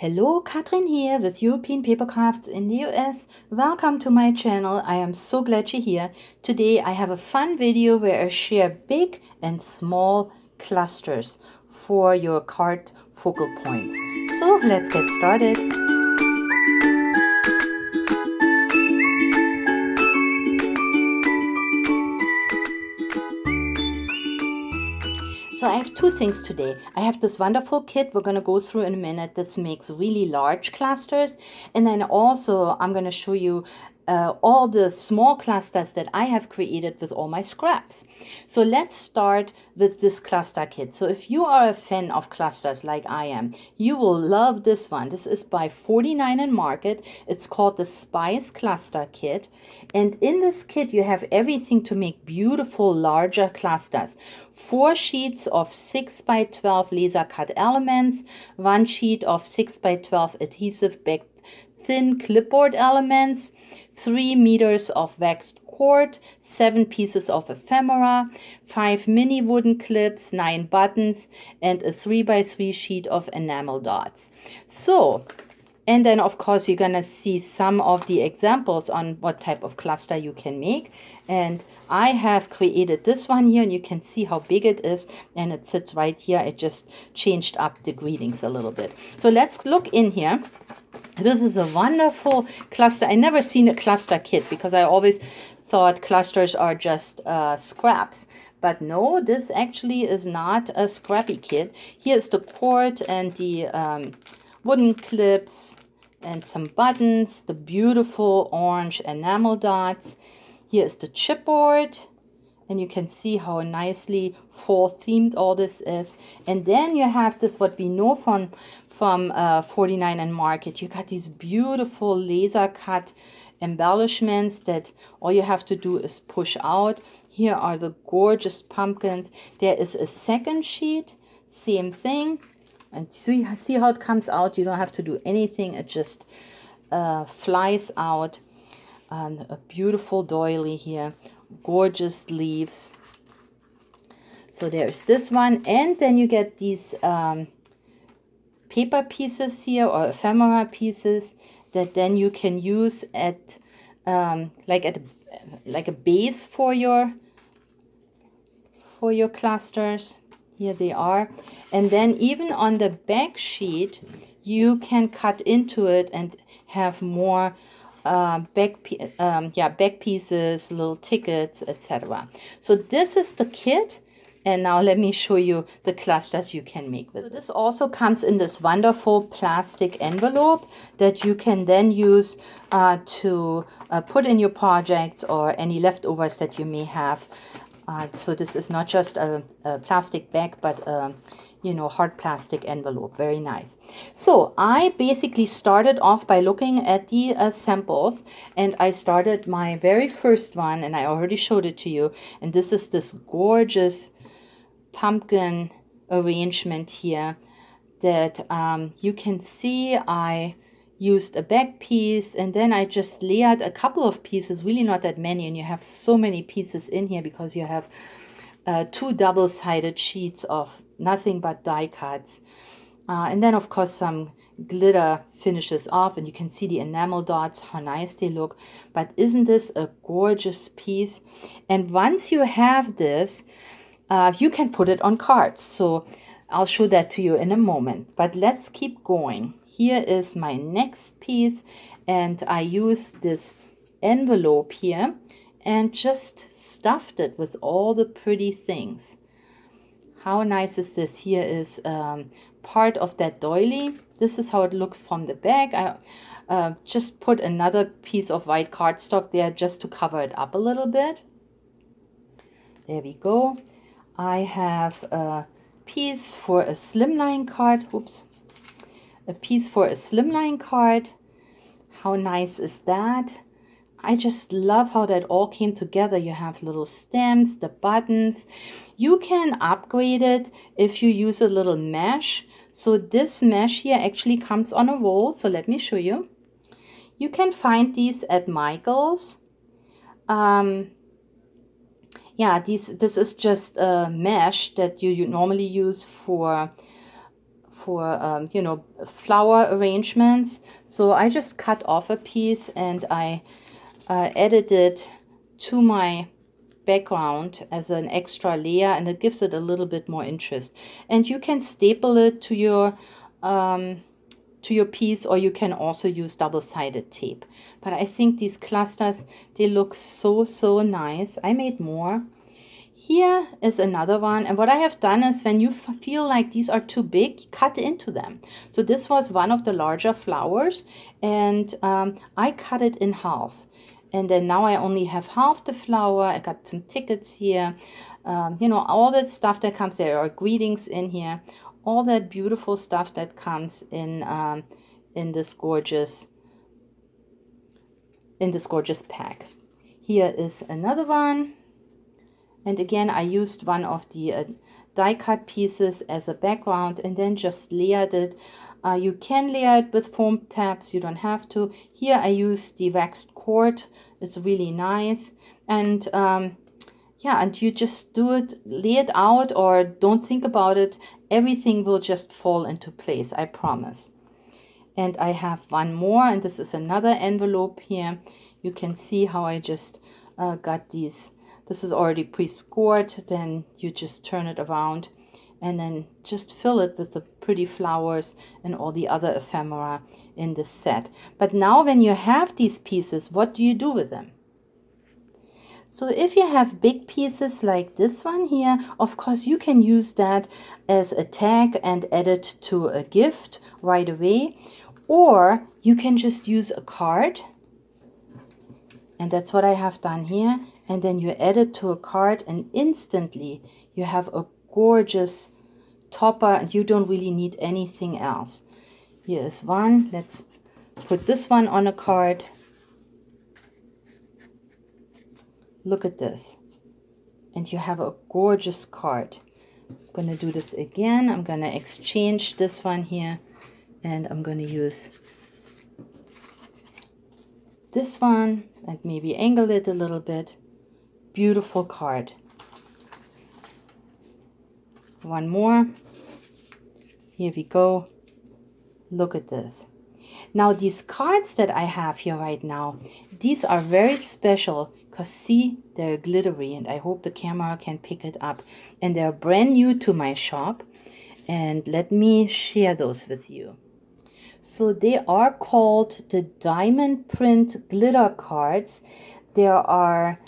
Hello, Katrin here with European Paper Crafts in the US. Welcome to my channel. I am so glad you're here. Today I have a fun video where I share big and small clusters for your card focal points. So let's get started. So I have two things today. I have this wonderful kit we're going to go through in a minute. This makes really large clusters. And then also I'm going to show you all the small clusters that I have created with all my scraps. So let's start with this cluster kit. So if you are a fan of clusters like I am, you will love this one. This is by 49 Market. It's called the Spice Cluster Kit. And in this kit, you have everything to make beautiful larger clusters. 4 sheets of 6 by 12 laser cut elements, 1 sheet of 6 by 12 adhesive backed thin clipboard elements, 3 meters of waxed cord, 7 pieces of ephemera, 5 mini wooden clips, 9 buttons, and a 3 by 3 sheet of enamel dots. So, and then of course you're gonna see some of the examples on what type of cluster you can make. And I have created this one here, and you can see how big it is, and it sits right here. I just changed up the greetings a little bit. So let's look in here. This is a wonderful cluster. I never seen a cluster kit because I always thought clusters are just scraps. But no, this actually is not a scrappy kit. Here's the cord and the wooden clips and some buttons, the beautiful orange enamel dots. Here is the chipboard, and you can see how nicely fall themed all this is. And then you have this, what we know from 49 Market. You got these beautiful laser cut embellishments that all you have to do is push out. Here are the gorgeous pumpkins. There is a second sheet, same thing. And see how it comes out. You don't have to do anything. It just flies out. A beautiful doily here. Gorgeous leaves. So there's this one. And then you get these paper pieces here, or ephemera pieces, that then you can use at like a base for your clusters. Here they are. And then even on the back sheet, you can cut into it and have more back pieces, little tickets, etc. So this is the kit. And now let me show you the clusters you can make with it. So this also comes in this wonderful plastic envelope that you can then use to put in your projects or any leftovers that you may have. So this is not just a plastic bag, but hard plastic envelope. Very nice. So I basically started off by looking at the samples, and I started my very first one, and I already showed it to you. And this is this gorgeous pumpkin arrangement here that you can see. I used a back piece, and then I just layered a couple of pieces, really not that many, and you have so many pieces in here because you have 2 double-sided sheets of nothing but die cuts, and then of course some glitter finishes off, and you can see the enamel dots, how nice they look. But isn't this a gorgeous piece? And once you have this, you can put it on cards. So I'll show that to you in a moment, but let's keep going. Here is my next piece, and I used this envelope here and just stuffed it with all the pretty things. How nice is this? Here is part of that doily. This is how it looks from the back. I just put another piece of white cardstock there just to cover it up a little bit. There we go. I have a piece for a slimline card. Oops. A piece for a slimline card. How nice is that? I just love how that all came together. You have little stamps, the buttons. You can upgrade it if you use a little mesh. So this mesh here actually comes on a roll. So let me show you. You can find these at Michael's. Yeah, this is just a mesh that you normally use for you know, flower arrangements. So I just cut off a piece and I added it to my background as an extra layer, and it gives it a little bit more interest. And you can staple it to your piece, or you can also use double-sided tape. But I think these clusters, they look so nice. I made more. Here is another one, and what I have done is when you feel like these are too big, cut into them. So this was one of the larger flowers, and I cut it in half. And then now I only have half the flower. I got some tickets here. You know, all that stuff that comes there, are greetings in here. All that beautiful stuff that comes in this gorgeous pack. Here is another one. And again, I used one of the die cut pieces as a background and then just layered it. You can layer it with foam tabs, you don't have to. Here I use the waxed cord. It's really nice. And yeah, and you just do it, lay it out, or don't think about it. Everything will just fall into place, I promise. And I have one more, and this is another envelope here. You can see how I just got these. This is already pre-scored. Then you just turn it around and then just fill it with the pretty flowers and all the other ephemera in the set. But now when you have these pieces, what do you do with them? So if you have big pieces like this one here, of course you can use that as a tag and add it to a gift right away. Or you can just use a card. And that's what I have done here. And then you add it to a card and instantly you have a gorgeous topper and you don't really need anything else. Here is one. Let's put this one on a card. Look at this. And you have a gorgeous card. I'm going to do this again. I'm going to exchange this one here and I'm going to use this one and maybe angle it a little bit. Beautiful card. One more. Here we go. Look at this. Now these cards that I have here right now, these are very special because see, they're glittery and I hope the camera can pick it up. And they're brand new to my shop. And let me share those with you. So they are called the Diamond Print Glitter Cards. There are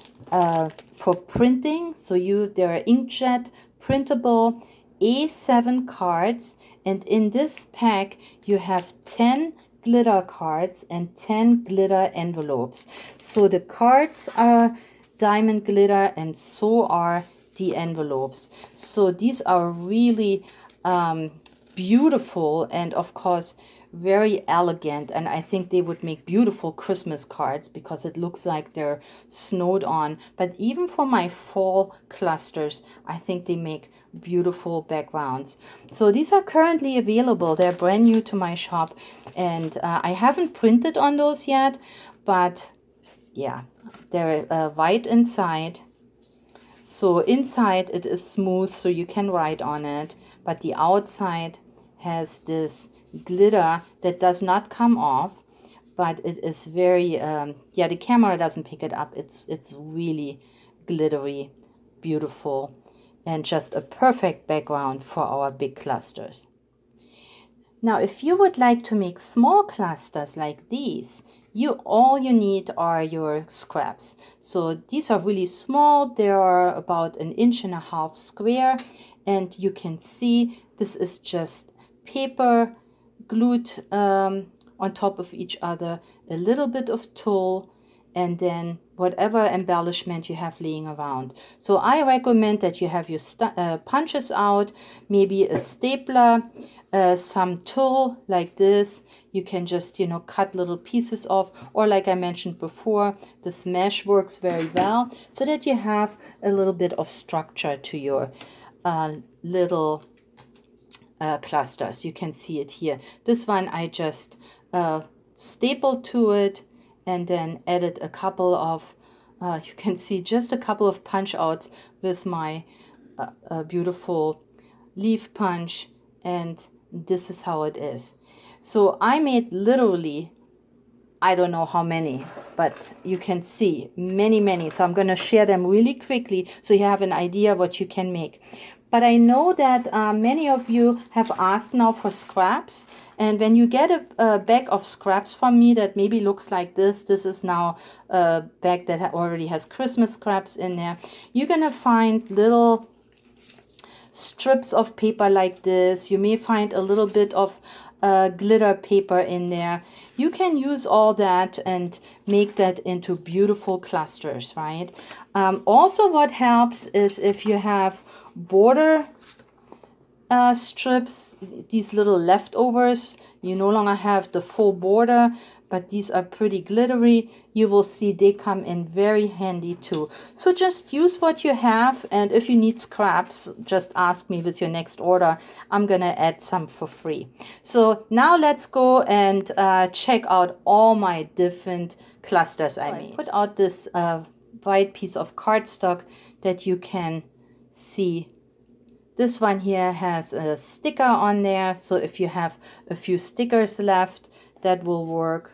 for printing, so there are inkjet printable A7 cards, and in this pack you have 10 glitter cards and 10 glitter envelopes. So the cards are diamond glitter and so are the envelopes. So these are really beautiful and of course very elegant, and I think they would make beautiful Christmas cards because it looks like they're snowed on. But even for my fall clusters, I think they make beautiful backgrounds. So these are currently available. They're brand new to my shop, and I haven't printed on those yet, but yeah, they're white inside. So inside it is smooth, so you can write on it, but the outside has this glitter that does not come off, but it is very yeah, the camera doesn't pick it up. It's really glittery, beautiful, and just a perfect background for our big clusters. Now if you would like to make small clusters like these, all you need are your scraps. So these are really small. They are about 1.5 inches square, and you can see this is just paper glued on top of each other, a little bit of tulle, and then whatever embellishment you have laying around. So I recommend that you have your punches out, maybe a stapler, some tulle like this. You can just, you know, cut little pieces off, or like I mentioned before, this mesh works very well so that you have a little bit of structure to your little clusters. You can see it here. This one I just stapled to it and then added a couple of, you can see just a couple of punch outs with my beautiful leaf punch, and this is how it is. So I made literally, I don't know how many, but you can see many. So I'm going to share them really quickly so you have an idea what you can make. But I know that many of you have asked now for scraps. And when you get a bag of scraps from me that maybe looks like this is now a bag that already has Christmas scraps in there. You're going to find little strips of paper like this. You may find a little bit of glitter paper in there. You can use all that and make that into beautiful clusters, right? Also what helps is if you have border strips, these little leftovers, you no longer have the full border, but these are pretty glittery. You will see they come in very handy too. So just use what you have, and if you need scraps, just ask me with your next order. I'm gonna add some for free. So now let's go and check out all my different clusters I made. Put out this white piece of cardstock that you can see. This one here has a sticker on there, so if you have a few stickers left, that will work.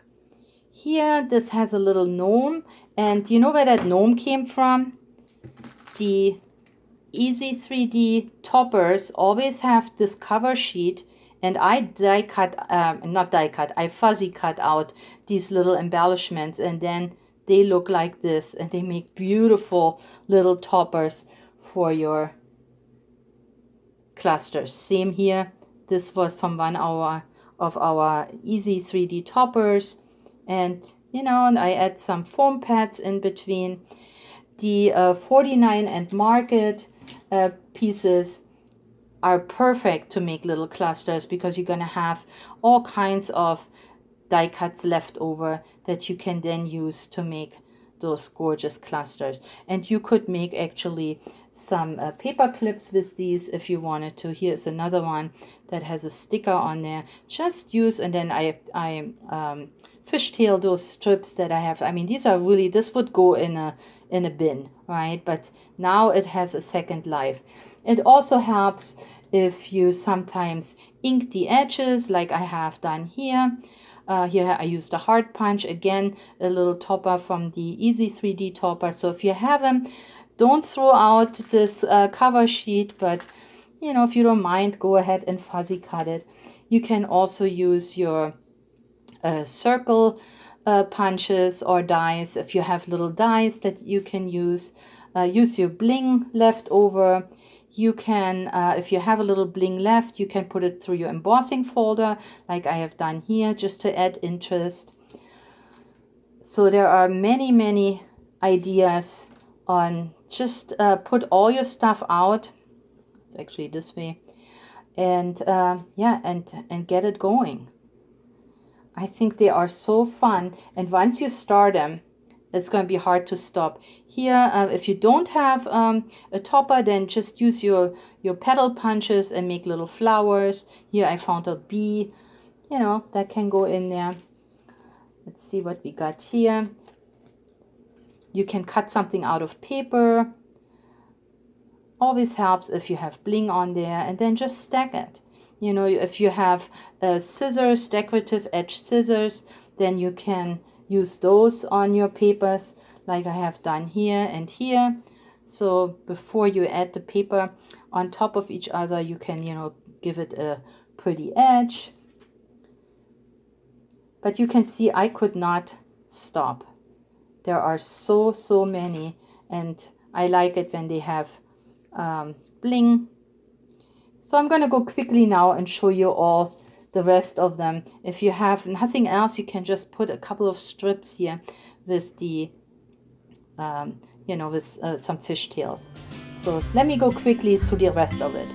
Here, this has a little gnome, and you know where that gnome came from? The Easy 3D toppers always have this cover sheet, and I fuzzy cut out these little embellishments, and then they look like this, and they make beautiful little toppers for your clusters. Same here. This was from one of our Easy 3D toppers, and you know, and I add some foam pads in between. The 49 and Market pieces are perfect to make little clusters because you're gonna have all kinds of die cuts left over that you can then use to make those gorgeous clusters. And you could make actually some paper clips with these if you wanted to. Here's another one that has a sticker on there. Just use, and then I fishtail those strips that I have. I mean, these are really, this would go in a bin, right? But now it has a second life. It also helps if you sometimes ink the edges like I have done here. Here I used a hard punch, again a little topper from the Easy 3D topper. So if you have them, don't throw out this cover sheet, but you know, if you don't mind, go ahead and fuzzy cut it. You can also use your circle punches or dies. If you have little dies that you can use your bling left over. You can, if you have a little bling left, you can put it through your embossing folder like I have done here, just to add interest. So there are many ideas on just put all your stuff out. It's actually this way. And yeah, and get it going. I think they are so fun. And once you start them, it's going to be hard to stop. Here, if you don't have a topper, then just use your petal punches and make little flowers. Here I found a bee, you know, that can go in there. Let's see what we got here. You can cut something out of paper. Always helps if you have bling on there, and then just stack it. You know, if you have scissors, decorative edge scissors, then you can use those on your papers like I have done here and here. So before you add the paper on top of each other, you can, you know, give it a pretty edge. But you can see I could not stop. There are so many, and I like it when they have bling. So I'm going to go quickly now and show you all the rest of them. If you have nothing else, you can just put a couple of strips here with the, you know, with some fishtails. So let me go quickly through the rest of it.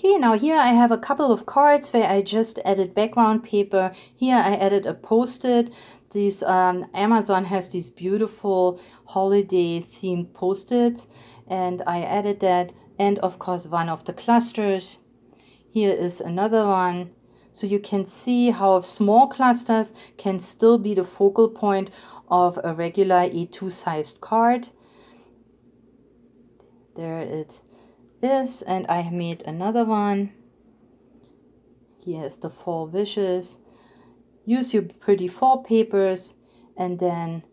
Okay, now here I have a couple of cards where I just added background paper. Here I added a post-it. These Amazon has these beautiful holiday themed post-its, and I added that, and of course one of the clusters. Here is another one. So you can see how small clusters can still be the focal point of a regular A2 sized card. There it is, and I made another one. Here is the fall wishes. Use your pretty fall papers, and then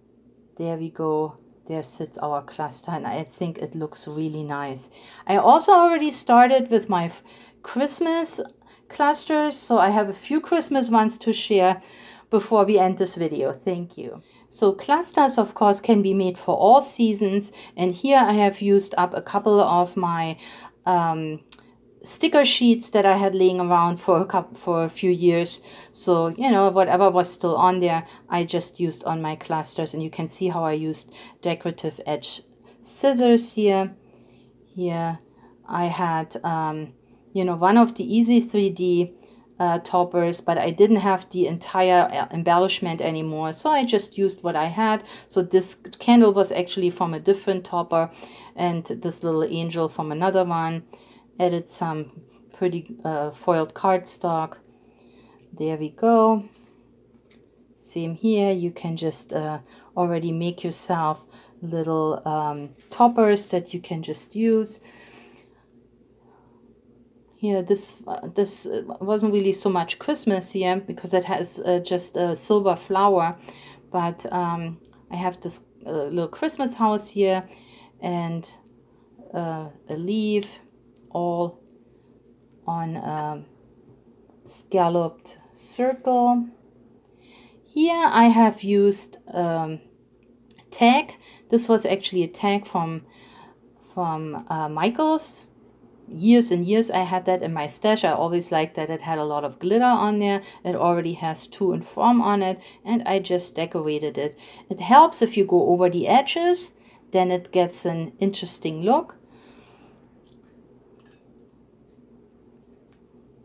there we go. There sits our cluster, and I think it looks really nice. I also already started with my Christmas clusters, so I have a few Christmas ones to share before we end this video. Thank you. So clusters, of course, can be made for all seasons, and here I have used up a couple of my sticker sheets that I had laying around for a few years. So, you know, whatever was still on there, I just used on my clusters, and you can see how I used decorative edge scissors here. Here I had, you know, one of the Easy 3D toppers, but I didn't have the entire embellishment anymore, so I just used what I had. So this candle was actually from a different topper, and this little angel from another one. Added some pretty foiled cardstock. There we go. Same here, you can just already make yourself little toppers that you can just use. Here, this wasn't really so much Christmas here because it has just a silver flower, but I have this little Christmas house here, and a leaf all on a scalloped circle. Here I have used tag. This was actually a tag from Michaels. Years and years I had that in my stash. I always liked that it had a lot of glitter on there. It already has to and from on it, and I just decorated it. It helps if you go over the edges, then it gets an interesting look.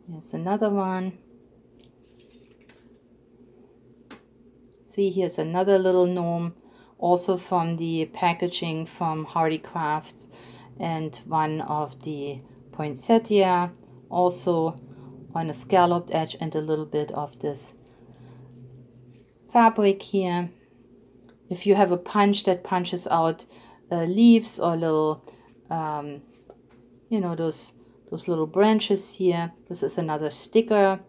Here's another one. See, here's another little gnome, also from the packaging from Hardy Crafts, and one of the poinsettia, also on a scalloped edge, and a little bit of this fabric here. If you have a punch that punches out leaves or little, you know, those little branches here. This is another sticker.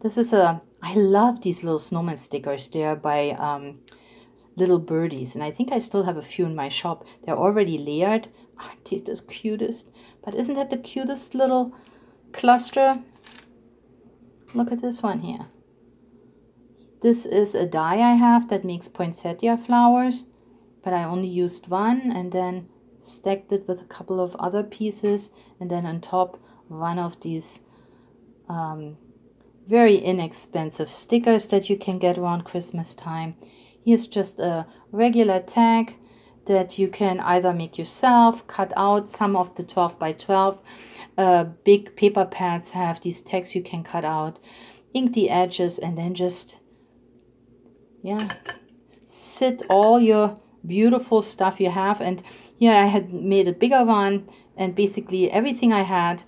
This is I love these little snowman stickers. They're by Little Birdies, and I think I still have a few in my shop. They're already layered. Aren't they the cutest? But isn't that the cutest little cluster? Look at this one here. This is a die I have that makes poinsettia flowers, but I only used one, and then stacked it with a couple of other pieces, and then on top one of these very inexpensive stickers that you can get around Christmas time. Here's just a regular tag that you can either make yourself, cut out. Some of the 12 by 12 big paper pads have these tags you can cut out, ink the edges, and then just, yeah, sit all your beautiful stuff you have. And here I had made a bigger one, and basically everything I had,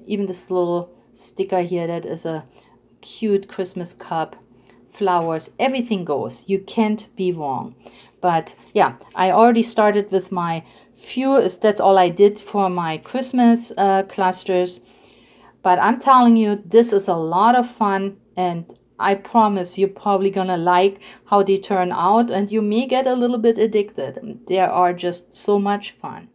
even this little sticker here that is a cute Christmas cup, flowers, everything goes. You can't be wrong. But yeah, I already started with my few. That's all I did for my Christmas clusters. But I'm telling you, this is a lot of fun, and I promise you're probably gonna like how they turn out, and you may get a little bit addicted. They are just so much fun.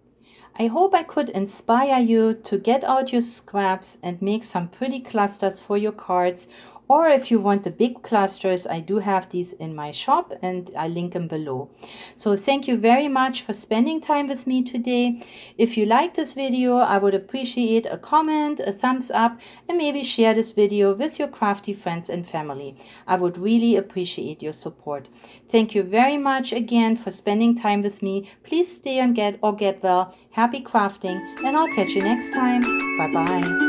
I hope I could inspire you to get out your scraps and make some pretty clusters for your cards. Or if you want the big clusters, I do have these in my shop, and I link them below. So thank you very much for spending time with me today. If you like this video, I would appreciate a comment, a thumbs up, and maybe share this video with your crafty friends and family. I would really appreciate your support. Thank you very much again for spending time with me. Please stay and get well. Happy crafting, and I'll catch you next time. Bye bye.